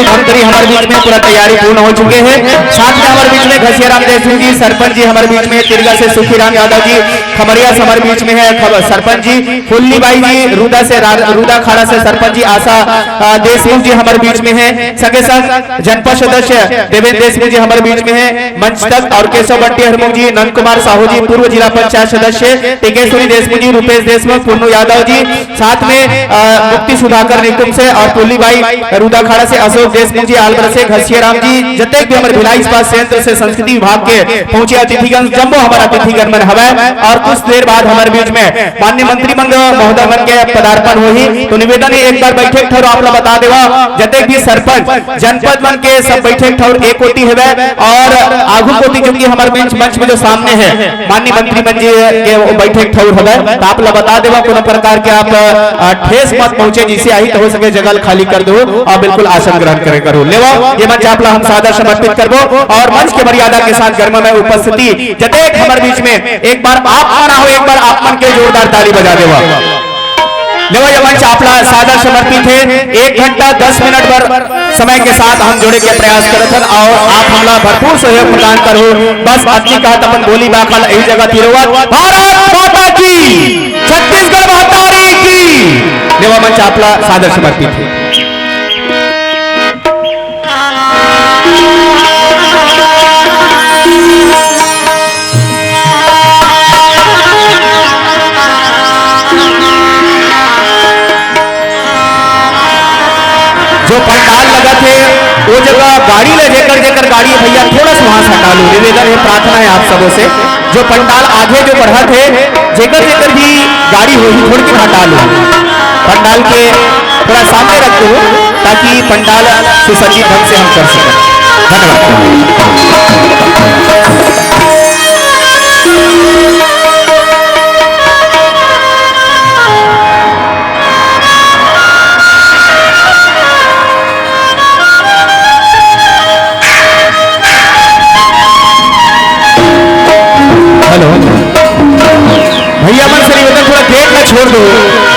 और धमतरी हमारे बीच में पूरा तैयारी पूर्ण हो चुके हैं। साथ में हमारे बीच में घसियाराम देशमुख जी सरपंच जी हमारे बीच में, तिरगा से सुखीराम यादव जी, खमरिया से हमारे बीच में है सरपंच जी, फुल्ली बाई जी रूदा से, रूदा खाड़ा से सरपंच जी आशा देशमुख जी हमारे बीच में है। संगे साथ जनपद सदस्य देवेंद्र देशमुख जी हमारे बीच में है। मंच तक और केशव बंटी हरमुख जी, नंद कुमार साहू जी पूर्व जिला पंचायत सदस्य, टिकेश्वरी देशमुख जी, रुपेश देशमुख, पुन्नू यादव जी, साथ में मुक्ति सुधाकर निकुम से और फुल्ली बाई रूदा खाड़ा से अशोक देशमुख जी, आलबर से घसियाराम जी, जते भी हमारे भिलाई इस्पात संयंत्र से संस्कृति विभाग के पहुंचे अतिथिगण जम्बो हमारा अतिथिगण में हवा। और कुछ देर बाद हमारे बीच में माननीय मंत्रिमंडल महोदय मन के पदार्पण होही। तो निवेदन एक बार बैठक ठहर आप लोग बता देवा जते भी सरपंच जनपद मन के सब बैठक ठहर एक कोटि है और आगू कोटि क्योंकि हमारे मंच में जो सामने है माननीय मंत्रिमंडल के बैठक ठहर है। तो आप लोग बता देवा कोनो प्रकार के आप ठेस मत पहुंचे, जिसे आई तो हो सके जगह खाली कर दो और बिल्कुल आसन ग्रहण करे करो लेवा। ये मंच आप हम सादर समर्पित करबो और मंच के मर्यादा के साथ गर्म में उपस्थिति जते हमारे बीच में एक बार आप आना हो, एक बार आप मन के जोरदार ताली बजा देवा लेवा। ये मंच आपला सादर समर्पित है। 1 घंटा 10 मिनट पर समय के साथ हम जोड़े के प्रयास करत हन और आप हमला भरपूर सहयोग प्रदान करो। बस आदमी का अपन बोली बाखल यही जगह तिरवत भारत माता की, छत्तीसगढ़ महतारी की। लेवा मंच आपला सादर समर्पित है। जो पंडाल लगा थे वो जगह गाड़ी ले जेकर गाड़ी भैया थोड़ा सा वहां से हटा लो। निवेदन है, प्रार्थना है आप सबों से। जो पंडाल आगे जो बढ़ा थे जेकर भी गाड़ी हो थोड़ी की हटा लो, पंडाल के थोड़ा सामने रख दो ताकि पंडाल सुसज्जित ढंग से हम कर सकें। भैया मन से निवेदन थोड़ा गेट में छोड़ दो।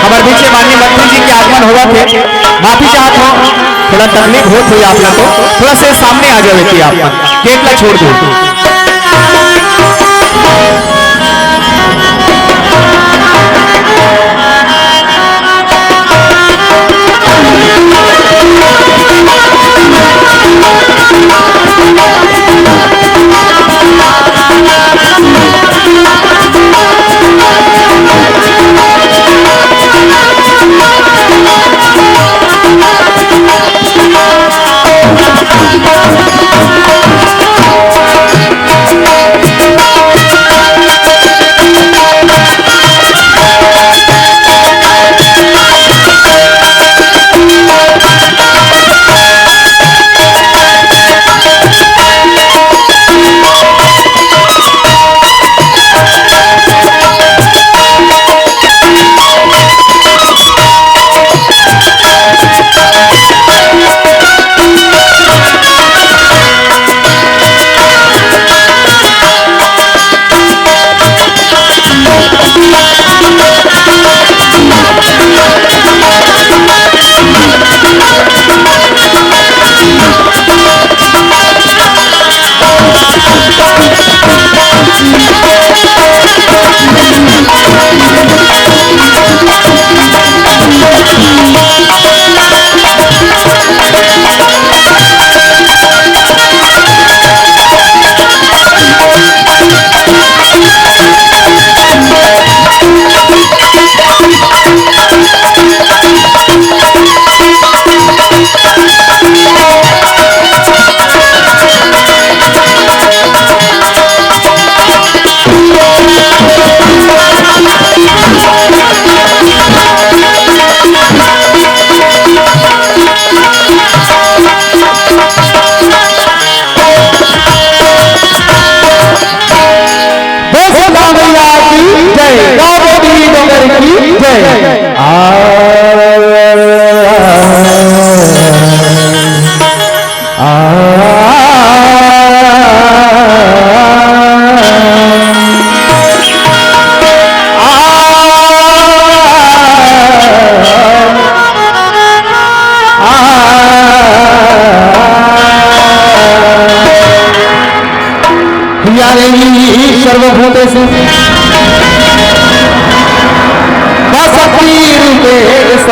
हमारे बीच में माननीय मंत्री जी के आगमन हुआ थे, माफी चाहत हो, थोड़ा तकलीफ हो हुई आप लोग को, थोड़ा से सामने आ जाए कि आप गेट में छोड़ दो।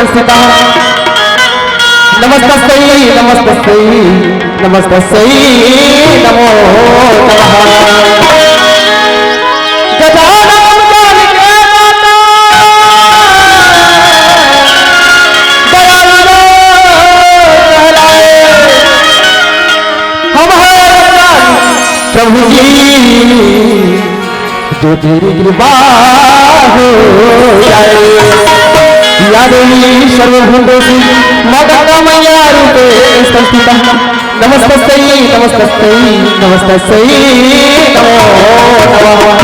उपस्थित नमस्तस्यै नमस्तस्यै नमस्तस्यै नमो नमः। गजानन कालिके माता दयालु कहलाए हमारा प्रभु जी जो तेरी कृपा हो जाए। या देवी सर्वभूतेषु मदगमया रूपे संस्थिता नमस्तस्यै नमस्तस्यै नमस्तस्यै नमो नमः।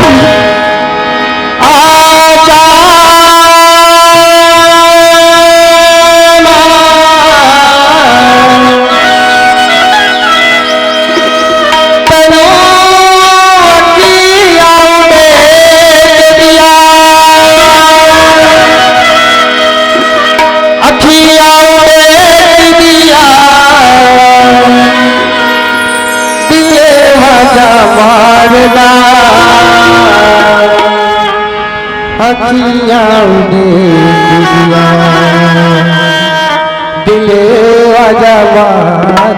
दिले आजा मार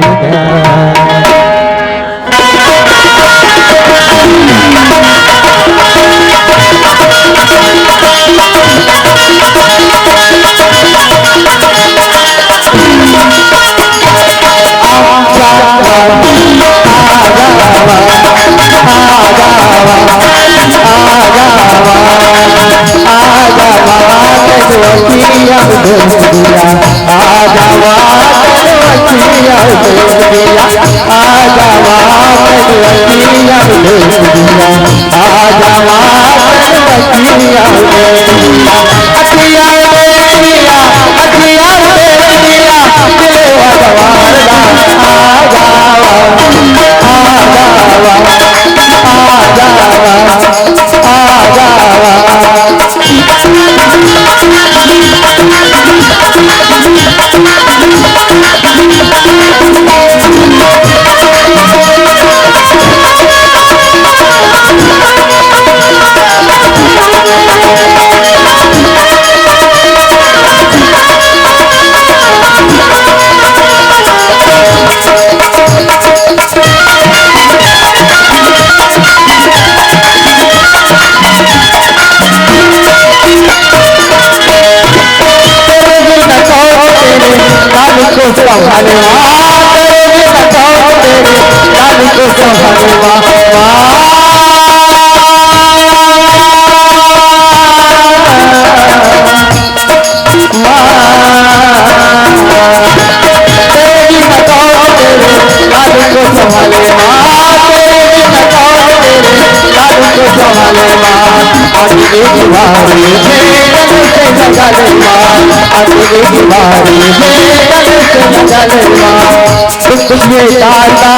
दुख ये दाता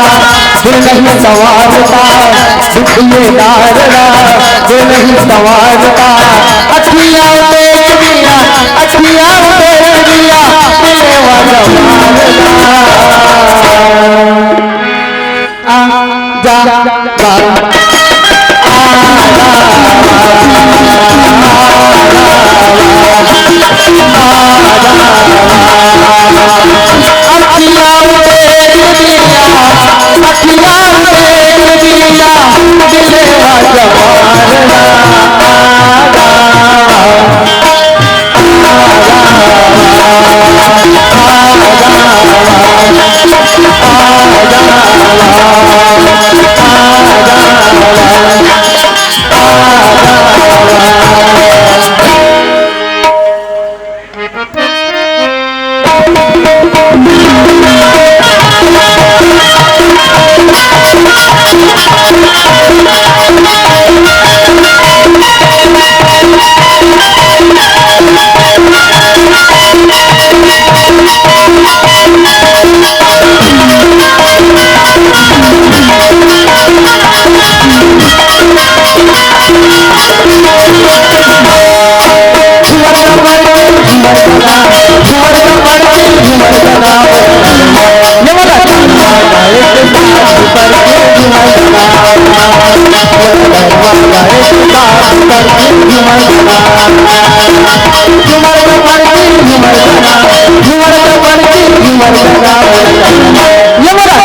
दिल नहीं संवारता, दुख ये दारना दिल नहीं संवारता। अखियाँ देख दिया, अखियाँ देख दिया, दिले वाला तुम्हारे मर्दना ये मेरा